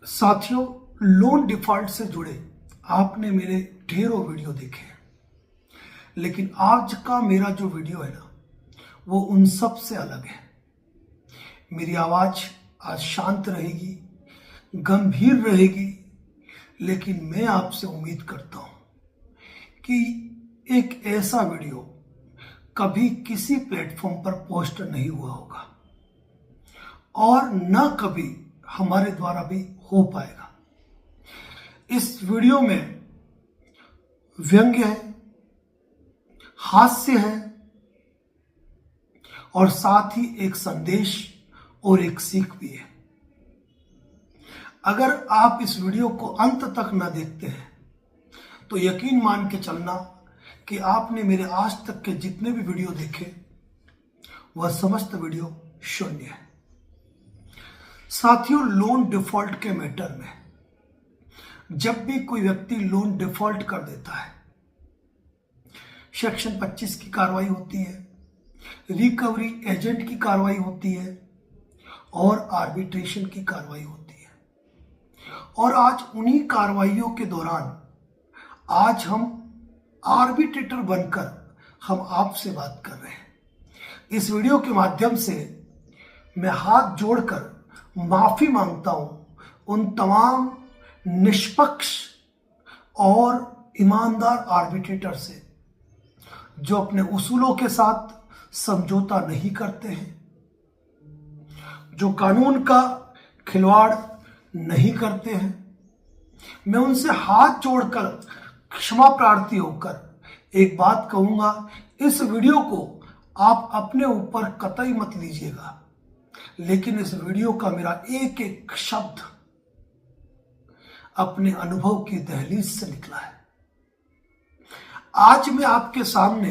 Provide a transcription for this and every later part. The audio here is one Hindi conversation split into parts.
साथियों, लोन डिफॉल्ट से जुड़े आपने मेरे ढेरों वीडियो देखे हैं, लेकिन आज का मेरा जो वीडियो है ना, वो उन सब से अलग है। मेरी आवाज आज शांत रहेगी, गंभीर रहेगी, लेकिन मैं आपसे उम्मीद करता हूं कि एक ऐसा वीडियो कभी किसी प्लेटफॉर्म पर पोस्ट नहीं हुआ होगा और न कभी हमारे द्वारा भी हो पाएगा। इस वीडियो में व्यंग्य है, हास्य है और साथ ही एक संदेश और एक सीख भी है। अगर आप इस वीडियो को अंत तक न देखते हैं तो यकीन मान के चलना कि आपने मेरे आज तक के जितने भी वीडियो देखे वह समस्त वीडियो शून्य है। साथियों, लोन डिफॉल्ट के मैटर में जब भी कोई व्यक्ति लोन डिफॉल्ट कर देता है, सेक्शन 25 की कार्रवाई होती है, रिकवरी एजेंट की कार्रवाई होती है और आर्बिट्रेशन की कार्रवाई होती है। और आज उन्हीं कार्रवाइयों के दौरान आज हम आर्बिट्रेटर बनकर हम आपसे बात कर रहे हैं। इस वीडियो के माध्यम से मैं हाथ जोड़कर माफी मांगता हूं उन तमाम निष्पक्ष और ईमानदार आर्बिट्रेटर से जो अपने उसूलों के साथ समझौता नहीं करते हैं, जो कानून का खिलवाड़ नहीं करते हैं। मैं उनसे हाथ जोड़कर क्षमा प्रार्थी होकर एक बात कहूंगा, इस वीडियो को आप अपने ऊपर कतई मत लीजिएगा, लेकिन इस वीडियो का मेरा एक एक शब्द अपने अनुभव की दहलीज से निकला है। आज मैं आपके सामने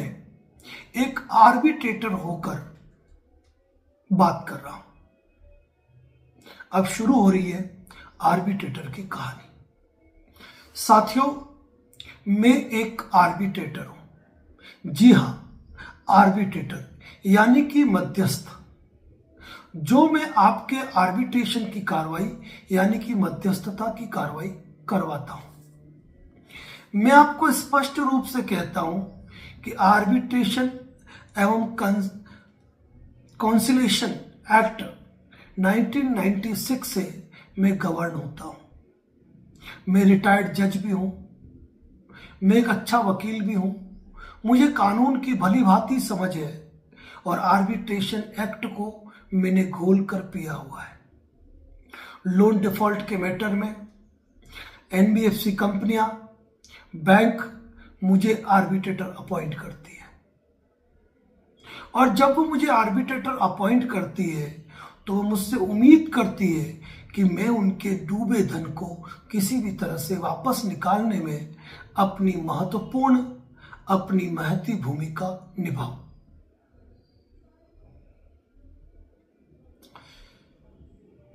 एक आर्बिट्रेटर होकर बात कर रहा हूं। अब शुरू हो रही है आर्बिट्रेटर की कहानी। साथियों, मैं एक आर्बिट्रेटर हूं। जी हां, आर्बिट्रेटर यानी कि मध्यस्थ, जो मैं आपके आर्बिट्रेशन की कार्रवाई यानी कि मध्यस्थता की कार्रवाई करवाता हूं। मैं आपको स्पष्ट रूप से कहता हूं कि आर्बिट्रेशन एवं कॉन्सिलेशन एक्ट 1996 से मैं गवर्न होता हूं। मैं रिटायर्ड जज भी हूं, मैं एक अच्छा वकील भी हूं, मुझे कानून की भली भांति समझ है और आर्बिट्रेशन एक्ट को मैंने घोल कर पिया हुआ है। लोन डिफॉल्ट के मैटर में एनबीएफसी कंपनियां, बैंक मुझे आर्बिट्रेटर अपॉइंट करती है और जब वो मुझे आर्बिट्रेटर अपॉइंट करती है तो वो मुझसे उम्मीद करती है कि मैं उनके डूबे धन को किसी भी तरह से वापस निकालने में अपनी महती भूमिका निभाऊं।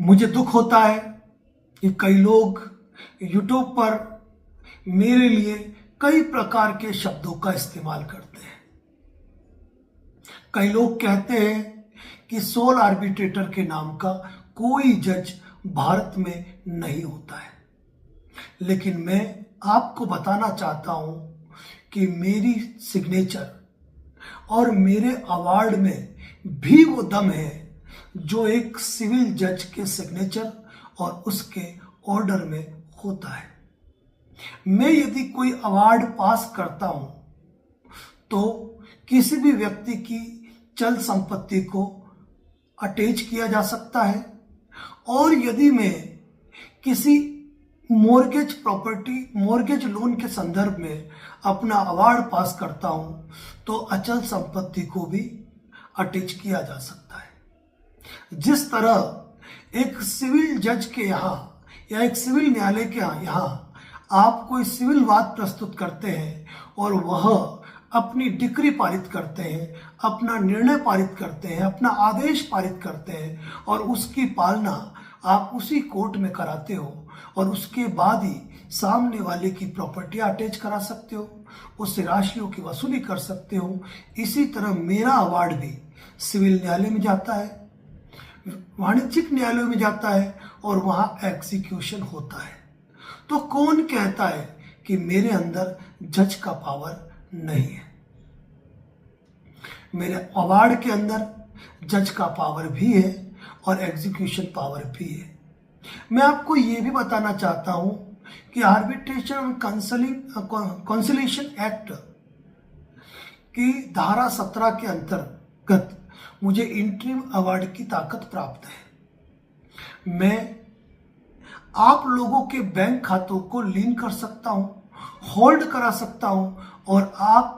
मुझे दुख होता है कि कई लोग यूट्यूब पर मेरे लिए कई प्रकार के शब्दों का इस्तेमाल करते हैं। कई लोग कहते हैं कि सोल आर्बिट्रेटर के नाम का कोई जज भारत में नहीं होता है, लेकिन मैं आपको बताना चाहता हूं कि मेरी सिग्नेचर और मेरे अवार्ड में भी वो दम है जो एक सिविल जज के सिग्नेचर और उसके ऑर्डर में होता है। मैं यदि कोई अवार्ड पास करता हूं तो किसी भी व्यक्ति की चल संपत्ति को अटैच किया जा सकता है और यदि मैं किसी मॉर्गेज लोन के संदर्भ में अपना अवार्ड पास करता हूं तो अचल संपत्ति को भी अटैच किया जा सकता है। जिस तरह एक सिविल जज के यहाँ या एक सिविल न्यायालय के यहाँ आप कोई सिविल वाद प्रस्तुत करते हैं और वह अपनी डिक्री पारित करते हैं, अपना निर्णय पारित करते हैं, अपना आदेश पारित करते हैं और उसकी पालना आप उसी कोर्ट में कराते हो और उसके बाद ही सामने वाले की प्रॉपर्टी अटैच करा सकते हो, उससे राशियों की वसूली कर सकते हो। इसी तरह मेरा अवार्ड भी सिविल न्यायालय में जाता है, वाणिज्यिक न्यायालयों में जाता है और वहां एग्जीक्यूशन होता है। तो कौन कहता है कि मेरे अंदर जज का पावर नहीं है? मेरे अवार्ड के अंदर जज का पावर भी है और एग्जीक्यूशन पावर भी है। मैं आपको यह भी बताना चाहता हूं कि आर्बिट्रेशन कंसिलिएशन एक्ट की धारा 17 के अंतर्गत मुझे इंटरिम अवार्ड की ताकत प्राप्त है। मैं आप लोगों के बैंक खातों को लीन कर सकता हूं, होल्ड करा सकता हूं और आप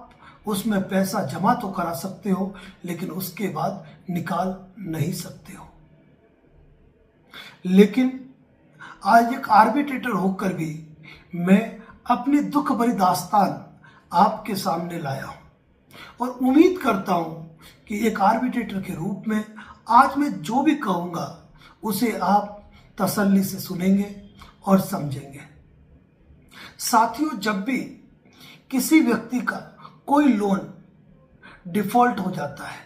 उसमें पैसा जमा तो करा सकते हो, लेकिन उसके बाद निकाल नहीं सकते हो। लेकिन आज एक आर्बिट्रेटर होकर भी मैं अपनी दुख भरी दास्तान आपके सामने लाया हूं और उम्मीद करता हूं कि एक आर्बिट्रेटर के रूप में आज मैं जो भी कहूंगा उसे आप तसल्ली से सुनेंगे और समझेंगे। साथियों, जब भी किसी व्यक्ति का कोई लोन डिफॉल्ट हो जाता है,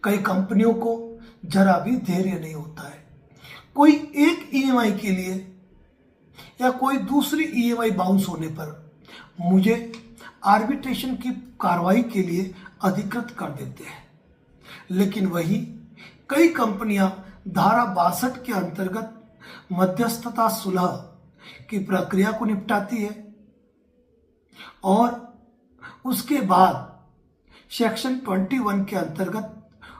कई कंपनियों को जरा भी धैर्य नहीं होता है। कोई एक ईएमआई के लिए या कोई दूसरी ईएमआई बाउंस होने पर मुझे आर्बिट्रेशन की कार्रवाई के लिए अधिकृत कर देते हैं। लेकिन वही कई कंपनियां धारा 62 के अंतर्गत मध्यस्थता सुलह की प्रक्रिया को निपटाती है और उसके बाद सेक्शन 21 के अंतर्गत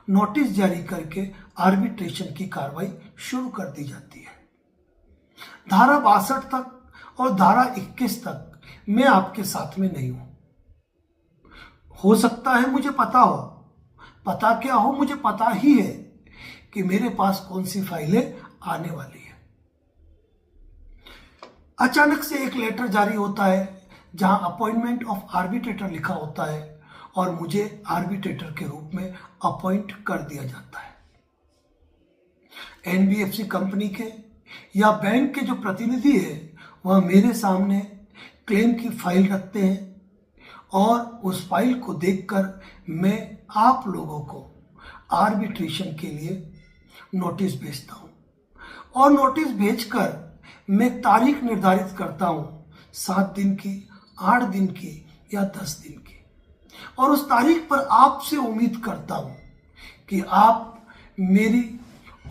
नोटिस जारी करके आर्बिट्रेशन की कार्रवाई शुरू कर दी जाती है। धारा 62 तक और धारा 21 तक मैं आपके साथ में नहीं हूं। हो सकता है मुझे पता हो, पता क्या हो, मुझे पता ही है कि मेरे पास कौन सी फाइलें आने वाली है। अचानक से एक लेटर जारी होता है जहां अपॉइंटमेंट ऑफ आर्बिट्रेटर लिखा होता है और मुझे आर्बिट्रेटर के रूप में अपॉइंट कर दिया जाता है। एनबीएफसी कंपनी के या बैंक के जो प्रतिनिधि है वह मेरे सामने क्लेम की फाइल रखते हैं और उस फाइल को देखकर मैं आप लोगों को आर्बिट्रेशन के लिए नोटिस भेजता हूं और नोटिस भेजकर मैं तारीख निर्धारित करता हूं 7 दिन की, 8 दिन की या 10 दिन की, और उस तारीख पर आपसे उम्मीद करता हूं कि आप मेरी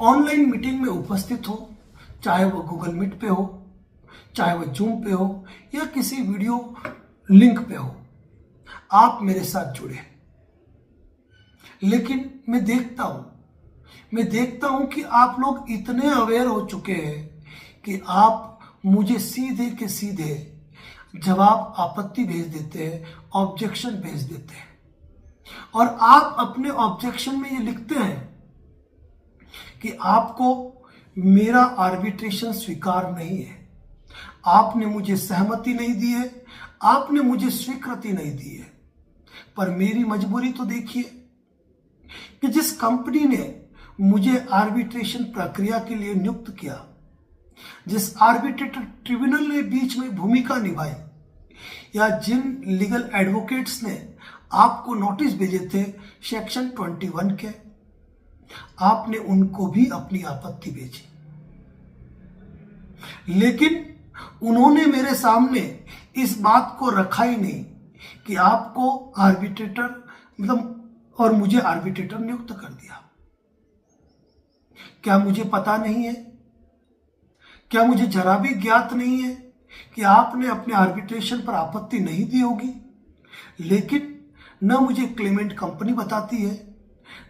ऑनलाइन मीटिंग में उपस्थित हो, चाहे वो गूगल मीट पे हो, चाहे वो जूम पे हो या किसी वीडियो लिंक पे हो, आप मेरे साथ जुड़े। लेकिन मैं देखता हूं कि आप लोग इतने अवेयर हो चुके हैं कि आप मुझे सीधे के सीधे जवाब आपत्ति भेज देते हैं, ऑब्जेक्शन भेज देते हैं और आप अपने ऑब्जेक्शन में ये लिखते हैं कि आपको मेरा आर्बिट्रेशन स्वीकार नहीं है, आपने मुझे सहमति नहीं दी है, आपने मुझे स्वीकृति नहीं दी है। पर मेरी मजबूरी तो देखिए कि जिस कंपनी ने मुझे आर्बिट्रेशन प्रक्रिया के लिए नियुक्त किया, जिस आर्बिट्रेटर ट्रिब्यूनल ने बीच में भूमिका निभाई या जिन लीगल एडवोकेट्स ने आपको नोटिस भेजे थे सेक्शन 21 के, आपने उनको भी अपनी आपत्ति भेजी। लेकिन उन्होंने मेरे सामने इस बात को रखा ही नहीं कि आपको आर्बिट्रेटर और मुझे आर्बिट्रेटर नियुक्त कर दिया। क्या मुझे पता नहीं है? क्या मुझे जरा भी ज्ञात नहीं है कि आपने अपने आर्बिट्रेशन पर आपत्ति नहीं दी होगी? लेकिन न मुझे क्लेमेंट कंपनी बताती है,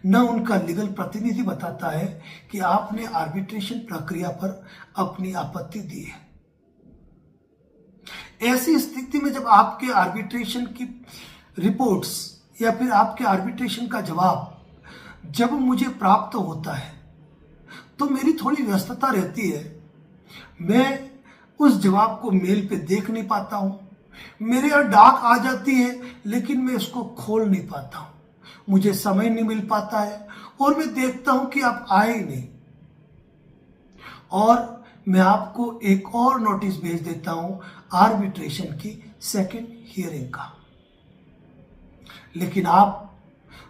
न उनका लीगल प्रतिनिधि बताता है कि आपने आर्बिट्रेशन प्रक्रिया पर अपनी आपत्ति दी है। ऐसी स्थिति में जब आपके आर्बिट्रेशन की रिपोर्ट्स या फिर आपके आर्बिट्रेशन का जवाब जब मुझे प्राप्त होता है तो मेरी थोड़ी व्यस्तता रहती है। मैं उस जवाब को मेल पे देख नहीं पाता हूं, मेरे यहाँ डाक आ जाती है लेकिन मैं इसको खोल नहीं पाता हूं, मुझे समय नहीं मिल पाता है और मैं देखता हूं कि आप आए ही नहीं और मैं आपको एक और नोटिस भेज देता हूं आर्बिट्रेशन की सेकंड हियरिंग का। लेकिन आप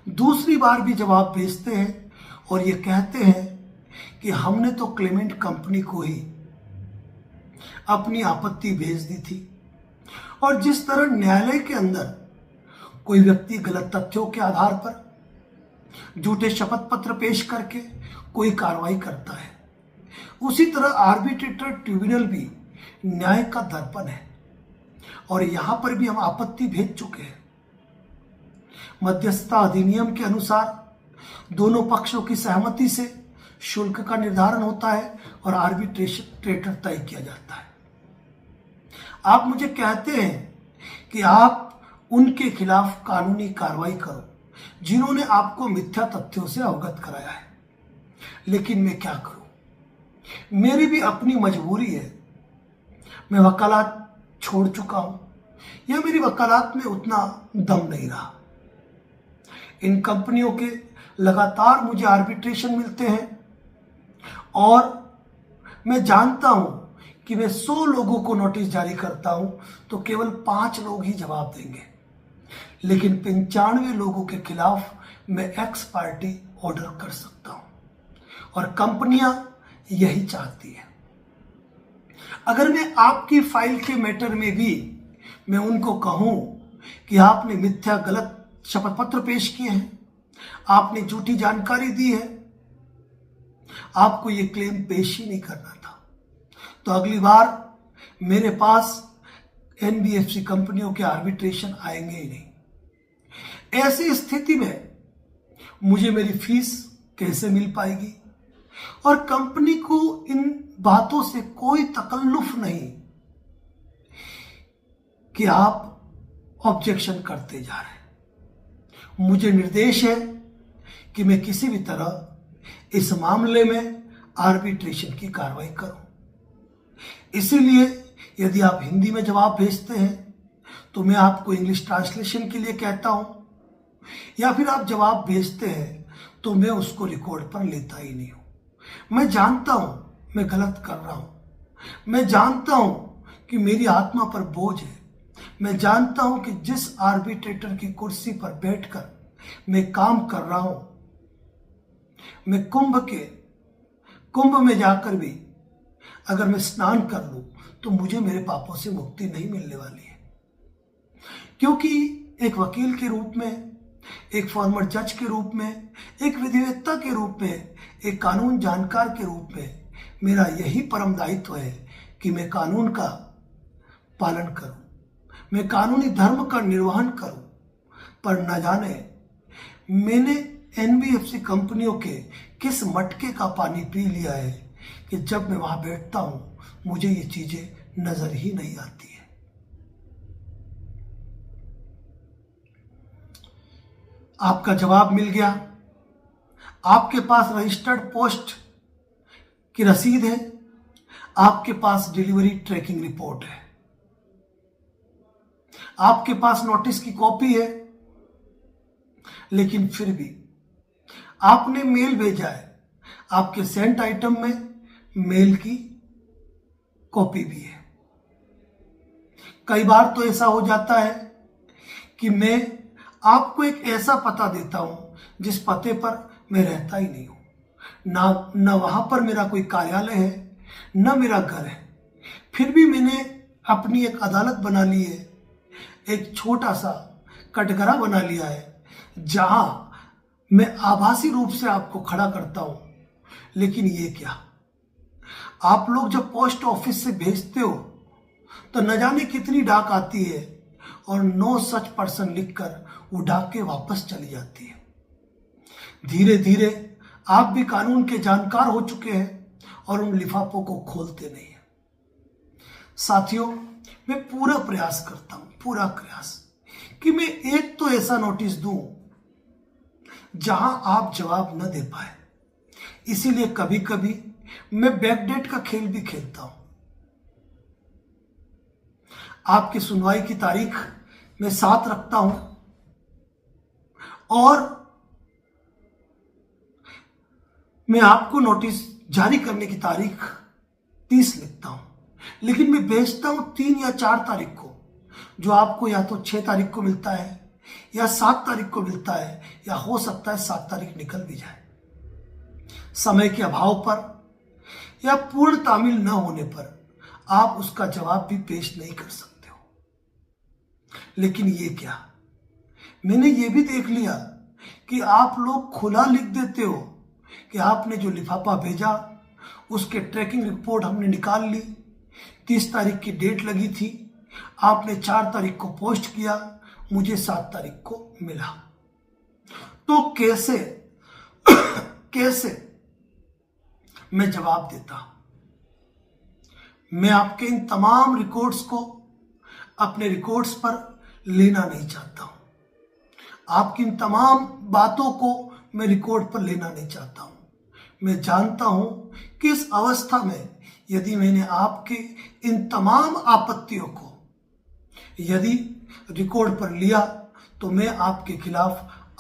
दूसरी बार भी जवाब भेजते हैं और ये कहते हैं कि हमने तो क्लेमेंट कंपनी को ही अपनी आपत्ति भेज दी थी, और जिस तरह न्यायालय के अंदर कोई व्यक्ति गलत तथ्यों के आधार पर झूठे शपथ पत्र पेश करके कोई कार्रवाई करता है, उसी तरह आर्बिट्रेटर ट्रिब्यूनल भी न्याय का दर्पण है, और यहां पर भी हम आपत्ति भेज चुके हैं। मध्यस्थता अधिनियम के अनुसार दोनों पक्षों की सहमति से शुल्क का निर्धारण होता है और आर्बिट्रेटर तय किया जाता है। आप मुझे कहते हैं कि आप उनके खिलाफ कानूनी कार्रवाई करो जिन्होंने आपको मिथ्या तथ्यों से अवगत कराया है, लेकिन मैं क्या करूं, मेरी भी अपनी मजबूरी है। मैं वकालत छोड़ चुका हूं, या मेरी वकालत में उतना दम नहीं रहा। इन कंपनियों के लगातार मुझे आर्बिट्रेशन मिलते हैं, और मैं जानता हूं कि मैं 100 लोगों को नोटिस जारी करता हूं तो केवल 5 लोग ही जवाब देंगे, लेकिन 95 लोगों के खिलाफ मैं एक्स पार्टी ऑर्डर कर सकता हूं, और कंपनियां यही चाहती है। अगर मैं आपकी फाइल के मैटर में भी मैं उनको कहूं कि आपने मिथ्या गलत शपथ पत्र पेश किए हैं, आपने झूठी जानकारी दी है, आपको ये क्लेम पेश ही नहीं करना था, तो अगली बार मेरे पास एनबीएफसी कंपनियों के आर्बिट्रेशन आएंगे ही नहीं। ऐसी स्थिति में मुझे मेरी फीस कैसे मिल पाएगी, और कंपनी को इन बातों से कोई तकल्लुफ नहीं कि आप ऑब्जेक्शन करते जा रहे हैं। मुझे निर्देश है कि मैं किसी भी तरह इस मामले में आर्बिट्रेशन की कार्रवाई करूं। इसीलिए यदि आप हिंदी में जवाब भेजते हैं तो मैं आपको इंग्लिश ट्रांसलेशन के लिए कहता हूं, या फिर आप जवाब भेजते हैं तो मैं उसको रिकॉर्ड पर लेता ही नहीं हूं। मैं जानता हूं मैं गलत कर रहा हूं, मैं जानता हूं कि मेरी आत्मा पर बोझ है, मैं जानता हूं कि जिस आर्बिट्रेटर की कुर्सी पर बैठकर मैं काम कर रहा हूं, मैं कुंभ में जाकर भी अगर मैं स्नान कर लूं तो मुझे मेरे पापों से मुक्ति नहीं मिलने वाली है। क्योंकि एक वकील के रूप में, एक फॉर्मर जज के रूप में, एक विधिवेत्ता के रूप में, एक कानून जानकार के रूप में मेरा यही परम दायित्व है कि मैं कानून का पालन करूं, मैं कानूनी धर्म का निर्वहन करूं। पर न जाने मैंने एनबीएफसी कंपनियों के किस मटके का पानी पी लिया है कि जब मैं वहां बैठता हूं मुझे ये चीजें नजर ही नहीं आती है। आपका जवाब मिल गया, आपके पास रजिस्टर्ड पोस्ट की रसीद है, आपके पास डिलीवरी ट्रैकिंग रिपोर्ट है, आपके पास नोटिस की कॉपी है, लेकिन फिर भी आपने मेल भेजा है, आपके सेंट आइटम में मेल की कॉपी भी है। कई बार तो ऐसा हो जाता है कि मैं आपको एक ऐसा पता देता हूं जिस पते पर मैं रहता ही नहीं हूं, ना वहां पर मेरा कोई कार्यालय है, ना मेरा घर है, फिर भी मैंने अपनी एक अदालत बना ली है, एक छोटा सा कटघरा बना लिया है जहां मैं आभासी रूप से आपको खड़ा करता हूं। लेकिन ये क्या, आप लोग जब पोस्ट ऑफिस से भेजते हो तो न जाने कितनी डाक आती है और नो सच पर्सन लिखकर वो डाक के वापस चली जाती है। धीरे धीरे आप भी कानून के जानकार हो चुके हैं और उन लिफाफों को खोलते नहीं हैं। साथियों, मैं पूरा प्रयास करता हूं, पूरा प्रयास कि मैं एक तो ऐसा नोटिस दूं जहां आप जवाब न दे पाए। इसीलिए कभी कभी मैं बैकडेट का खेल भी खेलता हूं। आपकी सुनवाई की तारीख मैं 7 रखता हूं और मैं आपको नोटिस जारी करने की तारीख 30 लिखता हूं, लेकिन मैं भेजता हूं 3 या 4 तारीख को, जो आपको या तो 6 तारीख को मिलता है या 7 तारीख को मिलता है, या हो सकता है 7 तारीख निकल भी जाए। समय के अभाव पर या पूर्ण तामील न होने पर आप उसका जवाब भी पेश नहीं कर सकते हो। लेकिन ये क्या, मैंने ये भी देख लिया कि आप लोग खुला लिख देते हो कि आपने जो लिफाफा भेजा उसके ट्रैकिंग रिपोर्ट हमने निकाल ली, 30 तारीख की डेट लगी थी, आपने 4 तारीख को पोस्ट किया, मुझे 7 तारीख को मिला। तो कैसे कैसे मैं जवाब देता? मैं आपके इन तमाम रिकॉर्ड्स को अपने रिकॉर्ड्स पर लेना नहीं चाहता हूं। आपकी इन तमाम बातों को मैं रिकॉर्ड पर लेना नहीं चाहता हूं। मैं जानता हूं कि इस अवस्था में यदि मैंने आपके इन तमाम आपत्तियों को यदि रिकॉर्ड पर लिया तो मैं आपके खिलाफ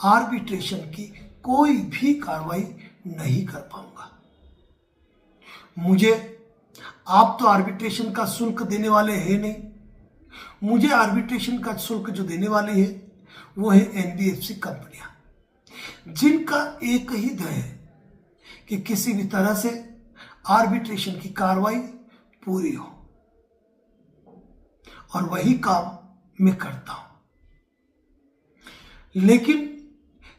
आर्बिट्रेशन की कोई भी कार्रवाई नहीं कर पाऊंगा। मुझे, आप तो आर्बिट्रेशन का शुल्क देने वाले हैं नहीं, मुझे आर्बिट्रेशन का शुल्क जो देने वाले हैं वो है एनबीएफसी कंपनियां, जिनका एक ही ध्येय है कि किसी भी तरह से आर्बिट्रेशन की कार्रवाई पूरी हो, और वही काम मैं करता हूं। लेकिन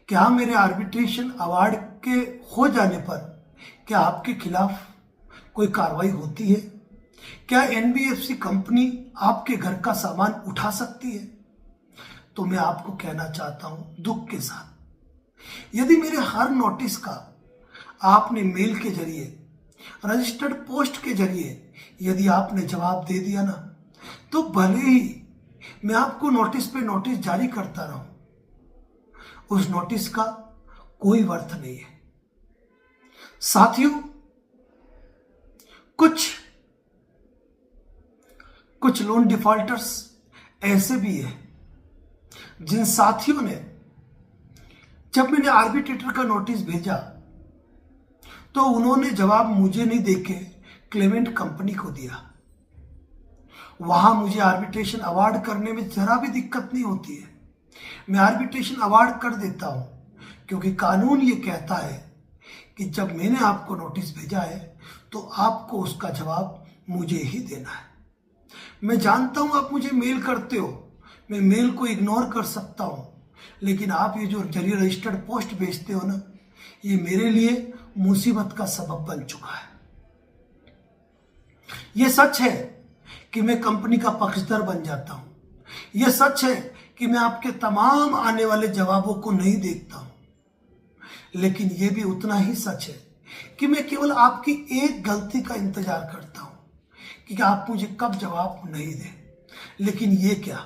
क्या मेरे आर्बिट्रेशन अवार्ड के हो जाने पर क्या आपके खिलाफ कोई कार्रवाई होती है? क्या एनबीएफसी कंपनी आपके घर का सामान उठा सकती है? तो मैं आपको कहना चाहता हूं दुख के साथ, यदि मेरे हर नोटिस का आपने मेल के जरिए, रजिस्टर्ड पोस्ट के जरिए यदि आपने जवाब दे दिया ना, तो भले ही मैं आपको नोटिस पे नोटिस जारी करता रहूं, उस नोटिस का कोई अर्थ नहीं है। साथियों, कुछ लोन डिफॉल्टर्स ऐसे भी हैं जिन साथियों ने, जब मैंने आर्बिट्रेटर का नोटिस भेजा तो उन्होंने जवाब मुझे नहीं देके क्लेमेंट कंपनी को दिया। वहां मुझे आर्बिट्रेशन अवार्ड करने में जरा भी दिक्कत नहीं होती है, मैं आर्बिट्रेशन अवार्ड कर देता हूं, क्योंकि कानून ये कहता है कि जब मैंने आपको नोटिस भेजा है तो आपको उसका जवाब मुझे ही देना है। मैं जानता हूं आप मुझे मेल करते हो, मैं मेल को इग्नोर कर सकता हूं, लेकिन आप ये जो जरिए रजिस्टर्ड पोस्ट भेजते हो ना, ये मेरे लिए मुसीबत का सबब बन चुका है। ये सच है कि मैं कंपनी का पक्षधर बन जाता हूं, यह सच है कि मैं आपके तमाम आने वाले जवाबों को नहीं देखता हूं, लेकिन यह भी उतना ही सच है कि मैं केवल आपकी एक गलती का इंतजार करता हूं कि आप मुझे कब जवाब नहीं दें। लेकिन ये क्या,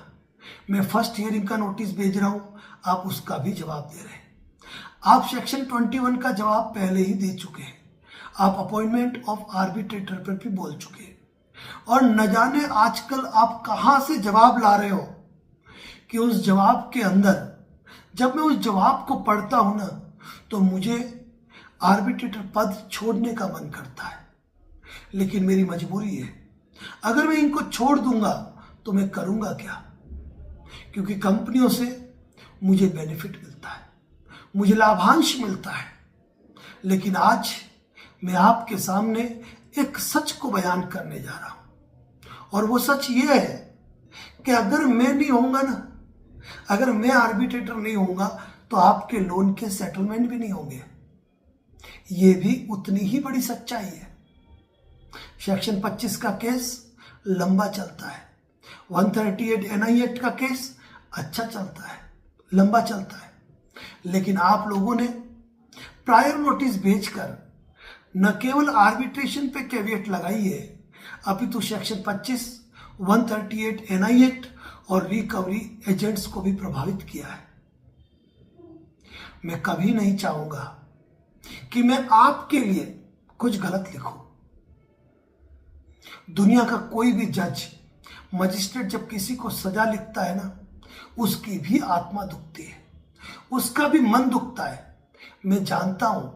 मैं फर्स्ट हियरिंग का नोटिस भेज रहा हूं, आप उसका भी जवाब दे रहे हैं। आप सेक्शन 21 का जवाब पहले ही दे चुके हैं, आप अपॉइंटमेंट ऑफ आर्बिट्रेटर पर भी बोल चुके हैं, और न जाने आजकल आप कहां से जवाब ला रहे हो कि उस जवाब के अंदर, जब मैं उस जवाब को पढ़ता हूं ना, तो मुझे आर्बिट्रेटर पद छोड़ने का मन करता है। लेकिन मेरी मजबूरी है, अगर मैं इनको छोड़ दूंगा तो मैं करूंगा क्या? क्योंकि कंपनियों से मुझे बेनिफिट मिलता है, मुझे लाभांश मिलता है। लेकिन आज मैं आपके सामने एक सच को बयान करने जा रहा हूं, और वो सच ये है कि अगर मैं नहीं होऊंगा ना, अगर मैं आर्बिट्रेटर नहीं होऊंगा तो आपके लोन के सेटलमेंट भी नहीं होंगे। ये भी उतनी ही बड़ी सच्चाई है। सेक्शन 25 का केस लंबा चलता है, 138 एनआई एक्ट का केस अच्छा चलता है, लंबा चलता है, लेकिन आप लोगों ने प्रायर नोटिस भेजकर न केवल आर्बिट्रेशन पे कैविएट लगाई है, अपितु सेक्शन 25, 138 एनआई एक्ट और रिकवरी एजेंट्स को भी प्रभावित किया है। मैं कभी नहीं चाहूंगा कि मैं आपके लिए कुछ गलत लिखूं। दुनिया का कोई भी जज, मजिस्ट्रेट जब किसी को सजा लिखता है ना, उसकी भी आत्मा दुखती है, उसका भी मन दुखता है। मैं जानता हूं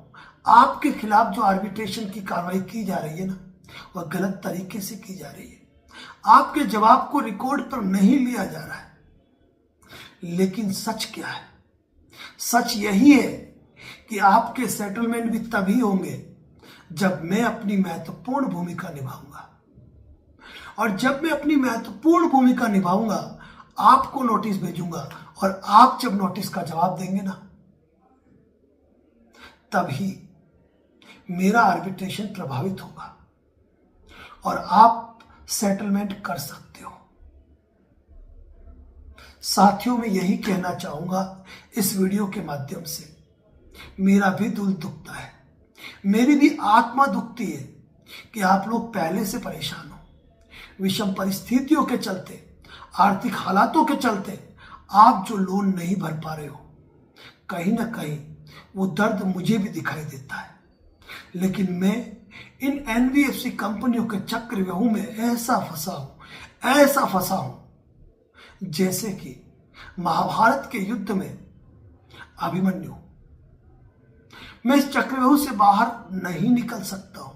आपके खिलाफ जो आर्बिट्रेशन की कार्रवाई की जा रही है ना, वह गलत तरीके से की जा रही है, आपके जवाब को रिकॉर्ड पर नहीं लिया जा रहा है। लेकिन सच क्या है? सच यही है कि आपके सेटलमेंट भी तभी होंगे जब मैं अपनी महत्वपूर्ण भूमिका निभाऊंगा। और जब मैं अपनी महत्वपूर्ण भूमिका निभाऊंगा, आपको नोटिस भेजूंगा, और आप जब नोटिस का जवाब देंगे ना, तभी मेरा आर्बिट्रेशन प्रभावित होगा और आप सेटलमेंट कर सकते हो। साथियों, मैं यही कहना चाहूंगा इस वीडियो के माध्यम से, मेरा भी दिल दुखता है, मेरी भी आत्मा दुखती है कि आप लोग पहले से परेशान हो। विषम परिस्थितियों के चलते, आर्थिक हालातों के चलते आप जो लोन नहीं भर पा रहे हो, कहीं ना कहीं वो दर्द मुझे भी दिखाई देता है। लेकिन मैं इन एनबीएफसी कंपनियों के चक्रव्यूह में ऐसा फंसा हूं जैसे कि महाभारत के युद्ध में अभिमन्यु। मैं इस चक्रव्यूह से बाहर नहीं निकल सकता हूं,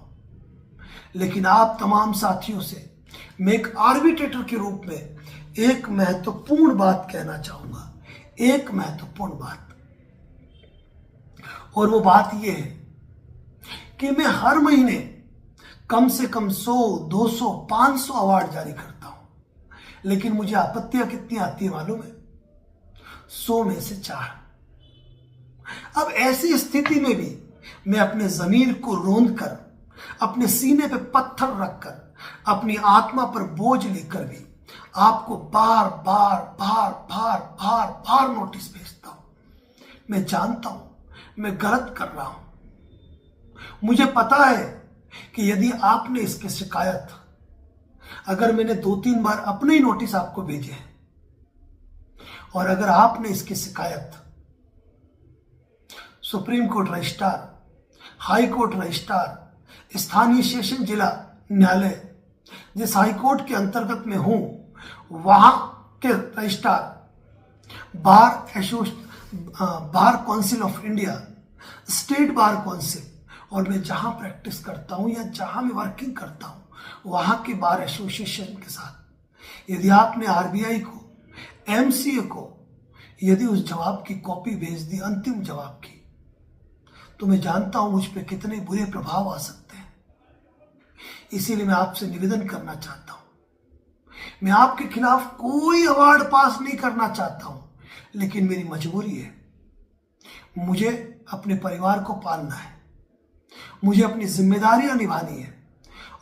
लेकिन आप तमाम साथियों से मैं एक आर्बिट्रेटर के रूप में एक महत्वपूर्ण बात कहना चाहूंगा, एक महत्वपूर्ण बात। और वो बात यह है कि मैं हर महीने कम से कम 100, 200, 500 अवार्ड जारी करता हूं, लेकिन मुझे आपत्तियां कितनी आती है मालूम है? 100 में से 4। अब ऐसी स्थिति में भी मैं अपने जमीर को रोंद कर, अपने सीने पे पत्थर रखकर, अपनी आत्मा पर बोझ लेकर भी आपको बार बार बार बार बार बार नोटिस भेजता हूं। मैं जानता हूं मैं गलत कर रहा हूं। मुझे पता है कि यदि आपने इसकी शिकायत, अगर मैंने 2-3 बार अपने ही नोटिस आपको भेजे हैं, और अगर आपने इसकी शिकायत supreme court registrar, high court registrar, स्थानीय सेशन जिला न्यायालय जिस हाई कोर्ट के अंतर्गत में हूं, वहां के registrar, bar council of India, state bar council, और मैं जहां प्रैक्टिस करता हूं या जहां मैं वर्किंग करता हूं, वहां के बार एसोसिएशन के साथ, यदि आपने आरबीआई को, एमसीए को यदि उस जवाब की कॉपी भेज दी, अंतिम जवाब की, तो मैं जानता हूं मुझ पे कितने बुरे प्रभाव आ सकते हैं। इसीलिए मैं आपसे निवेदन करना चाहता हूं, मैं आपके खिलाफ कोई अवार्ड पास नहीं करना चाहता हूं, लेकिन मेरी मजबूरी है। मुझे अपने परिवार को पालना है, मुझे अपनी जिम्मेदारियां निभानी है,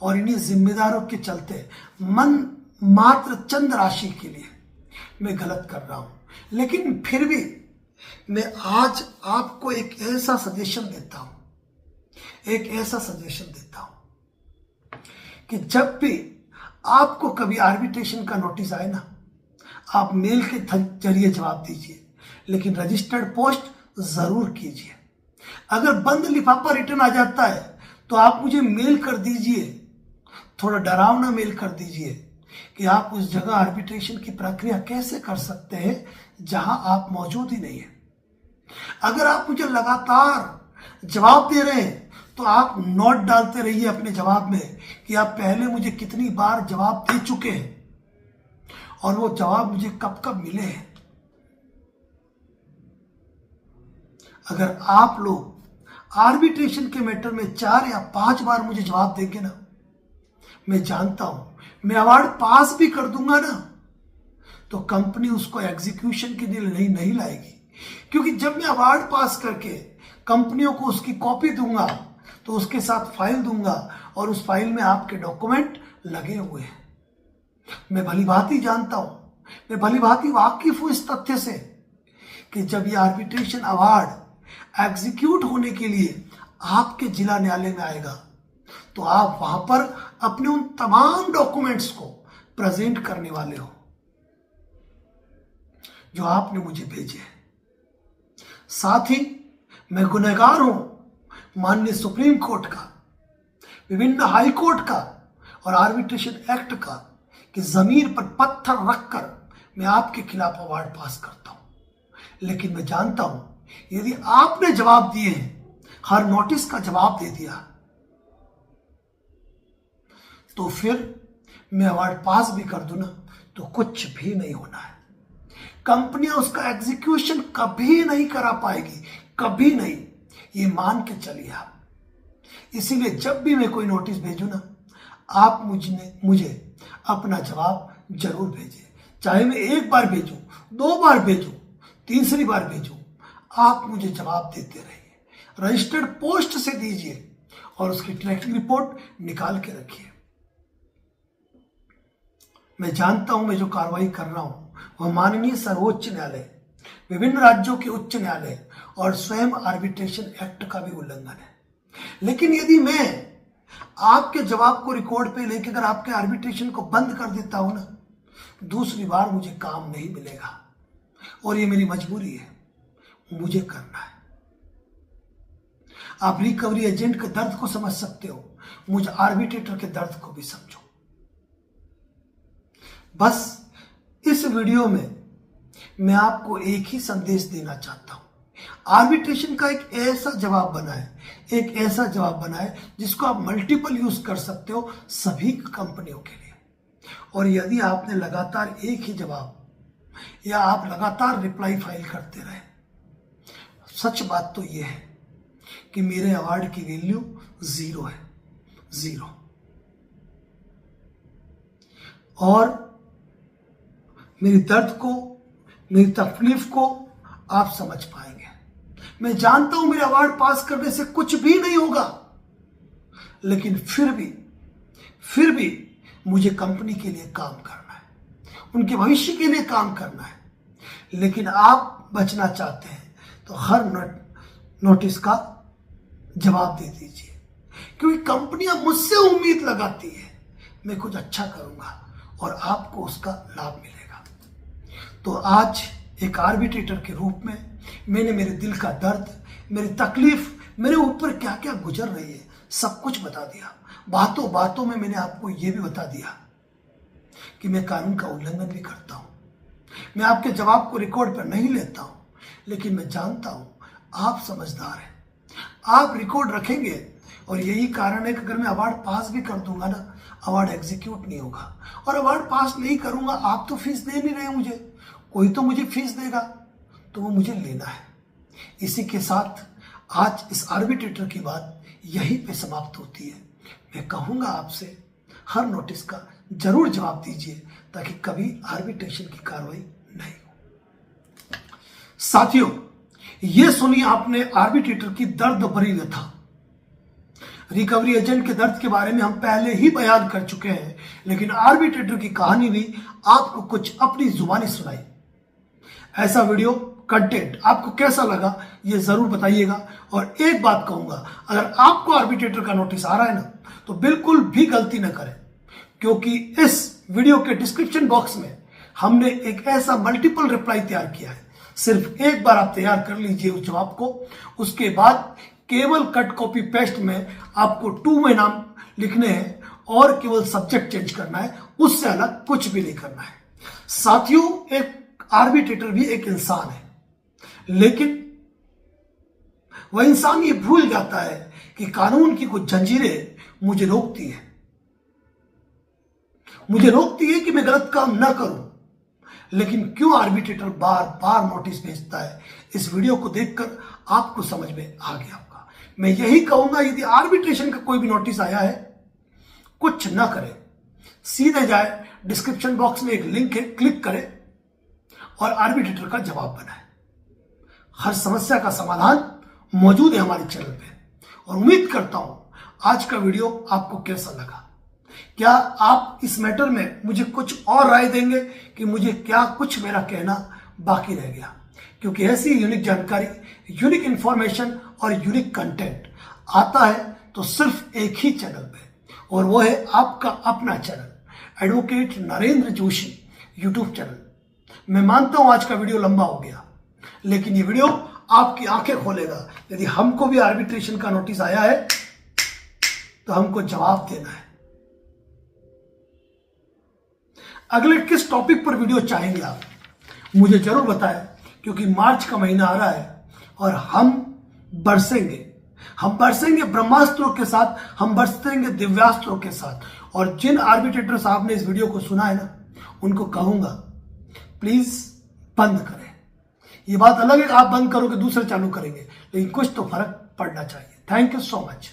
और इन्हीं जिम्मेदारों के चलते मन मात्र चंद राशि के लिए मैं गलत कर रहा हूं। लेकिन फिर भी मैं आज आपको एक ऐसा सजेशन देता हूं कि जब भी आपको कभी आर्बिट्रेशन का नोटिस आए ना, आप मेल के जरिए जवाब दीजिए, लेकिन रजिस्टर्ड पोस्ट जरूर कीजिए। अगर बंद लिफाफा रिटर्न आ जाता है तो आप मुझे मेल कर दीजिए, थोड़ा डरावना मेल कर दीजिए कि आप उस जगह आर्बिट्रेशन की प्रक्रिया कैसे कर सकते हैं जहां आप मौजूद ही नहीं है। अगर आप मुझे लगातार जवाब दे रहे हैं तो आप नोट डालते रहिए अपने जवाब में कि आप पहले मुझे कितनी बार जवाब दे चुके हैं और वो जवाब मुझे कब कब मिले हैं। अगर आप लोग आर्बिट्रेशन के मैटर में 4 या 5 बार मुझे जवाब देंगे ना, मैं जानता हूं मैं अवार्ड पास भी कर दूंगा ना, तो कंपनी उसको एग्जीक्यूशन के लिए नहीं लाएगी। क्योंकि जब मैं अवार्ड पास करके कंपनियों को उसकी कॉपी दूंगा तो उसके साथ फाइल दूंगा और उस फाइल में आपके डॉक्यूमेंट लगे हुए हैं। मैं भली भांति जानता हूं, मैं भली भांति वाकिफ हूं इस तथ्य से कि जब ये आर्बिट्रेशन अवार्ड एग्जीक्यूट होने के लिए आपके जिला न्यायालय में आएगा तो आप वहां पर अपने उन तमाम डॉक्यूमेंट्स को प्रेजेंट करने वाले हो जो आपने मुझे भेजे हैं। साथ ही मैं गुनहगार हूं माननीय सुप्रीम कोर्ट का, विभिन्न हाई कोर्ट का और आर्बिट्रेशन एक्ट का कि जमीर पर पत्थर रखकर मैं आपके खिलाफ अवार्ड पास करता हूं। लेकिन मैं जानता हूं यदि आपने जवाब दिए हैं, हर नोटिस का जवाब दे दिया, तो फिर मैं अवार्ड पास भी कर दूं ना तो कुछ भी नहीं होना है। कंपनियां उसका एग्जीक्यूशन कभी नहीं करा पाएगी, कभी नहीं, ये मान के चलिए आप। इसीलिए जब भी मैं कोई नोटिस भेजूं ना, आप मुझे अपना जवाब जरूर भेजें। चाहे मैं एक बार भेजूं, 2 बार भेजूं, तीसरी बार भेजूं, आप मुझे जवाब देते रहिए। रजिस्टर्ड पोस्ट से दीजिए और उसकी ट्रैकिंग रिपोर्ट निकाल के रखिए। मैं जानता हूं मैं जो कार्रवाई कर रहा हूं वह माननीय सर्वोच्च न्यायालय, विभिन्न राज्यों के उच्च न्यायालय और स्वयं आर्बिट्रेशन एक्ट का भी उल्लंघन है। लेकिन यदि मैं आपके जवाब को रिकॉर्ड पे लेकर अगर आपके आर्बिट्रेशन को बंद कर देता हूं ना, दूसरी बार मुझे काम नहीं मिलेगा और ये मेरी मजबूरी है, मुझे करना है। आप रिकवरी एजेंट के दर्द को समझ सकते हो, मुझ आर्बिट्रेटर के दर्द को भी समझो। बस इस वीडियो में मैं आपको एक ही संदेश देना चाहता हूं। आर्बिट्रेशन का एक ऐसा जवाब बनाए, एक ऐसा जवाब बनाए जिसको आप मल्टीपल यूज कर सकते हो सभी कंपनियों के लिए। और यदि आपने लगातार एक ही जवाब या आप लगातार रिप्लाई फाइल करते रहे, सच बात तो यह है कि मेरे अवार्ड की वैल्यू 0 है, 0। और मेरी दर्द को, मेरी तकलीफ को आप समझ पाएंगे। मैं जानता हूं मेरे अवार्ड पास करने से कुछ भी नहीं होगा, लेकिन फिर भी मुझे कंपनी के लिए काम करना है, उनके भविष्य के लिए काम करना है। लेकिन आप बचना चाहते हैं तो हर नोटिस का जवाब दे दीजिए, क्योंकि कंपनियां मुझसे उम्मीद लगाती है मैं कुछ अच्छा करूंगा और आपको उसका लाभ मिलेगा। तो आज एक आर्बिट्रेटर के रूप में मैंने मेरे दिल का दर्द, मेरी तकलीफ, मेरे ऊपर क्या क्या गुजर रही है, सब कुछ बता दिया। बातों बातों में मैंने आपको यह भी बता दिया कि मैं कानून का उल्लंघन भी करता हूं। मैं आपके जवाब को रिकॉर्ड पर नहीं लेता हूं, लेकिन मैं जानता हूं आप समझदार हैं, आप रिकॉर्ड रखेंगे। और यही कारण है कि अगर मैं अवार्ड पास भी कर दूंगा ना, अवार्ड एग्जीक्यूट नहीं होगा। और अवार्ड पास नहीं करूंगा, आप तो फीस दे नहीं रहे मुझे, कोई तो मुझे फीस देगा, तो वो मुझे लेना है। इसी के साथ आज इस आर्बिट्रेटर की बात यहीं पे समाप्त होती है। मैं कहूंगा आपसे हर नोटिस का जरूर जवाब दीजिए, ताकि कभी आर्बिट्रेशन की कार्रवाई नहीं हो। साथियों, ये सुनिए आपने आर्बिट्रेटर की दर्द भरी व्यथा। रिकवरी एजेंट के दर्द के बारे में हम पहले ही बयान कर चुके हैं, लेकिन आर्बिट्रेटर की कहानी भी आपको कुछ अपनी जुबानी सुनाई। ऐसा वीडियो कंटेंट आपको कैसा लगा ये जरूर बताइएगा। और एक बात कहूंगा, अगर आपको आर्बिट्रेटर का नोटिस आ रहा है ना, तो बिल्कुल भी गलती न करें, क्योंकि इस वीडियो के डिस्क्रिप्शन बॉक्स में हमने एक ऐसा मल्टीपल रिप्लाई तैयार किया है। सिर्फ एक बार आप तैयार कर लीजिए उस जवाब को, उसके बाद केवल कट कॉपी पेस्ट में आपको 2 में नाम लिखने हैं और केवल सब्जेक्ट चेंज करना है, उससे अलग कुछ भी नहीं करना है। साथियों, एक आर्बिट्रेटर भी एक इंसान है, लेकिन वह इंसान ये भूल जाता है कि कानून की कुछ जंजीरें मुझे रोकती है कि मैं गलत काम ना करूं। लेकिन क्यों आर्बिट्रेटर बार बार नोटिस भेजता है, इस वीडियो को देखकर आपको समझ में आ गया होगा। मैं यही कहूंगा, यदि आर्बिट्रेशन का कोई भी नोटिस आया है, कुछ ना करें, सीधे जाए, डिस्क्रिप्शन बॉक्स में एक लिंक है, क्लिक करें और आर्बिट्रेटर का जवाब बनाएं। हर समस्या का समाधान मौजूद है हमारे चैनल पे। और उम्मीद करता हूं आज का वीडियो आपको कैसा लगा। क्या आप इस मैटर में मुझे कुछ और राय देंगे कि मुझे क्या कुछ मेरा कहना बाकी रह गया, क्योंकि ऐसी यूनिक जानकारी, यूनिक इंफॉर्मेशन और यूनिक कंटेंट आता है तो सिर्फ एक ही चैनल पे, और वो है आपका अपना channel advocate Narendra Joshi YouTube channel. मैं मानता हूं आज का वीडियो लंबा हो गया, लेकिन ये वीडियो आपकी आंखें खोलेगा। यदि हमको भी आर्बिट्रेशन का नोटिस आया है तो हमको जवाब देना है। अगले किस टॉपिक पर वीडियो चाहेंगे आप मुझे जरूर बताएं, क्योंकि मार्च का महीना आ रहा है और हम बरसेंगे ब्रह्मास्त्रों के साथ, हम बरसेंगे दिव्यास्त्रों के साथ। और जिन आर्बिट्रेटर साहब ने इस वीडियो को सुना है ना, उनको कहूंगा प्लीज बंद करें। ये बात अलग है कि आप बंद करोगे दूसरे चालू करेंगे, लेकिन कुछ तो फर्क पढ़ना चाहिए। Thank you so much.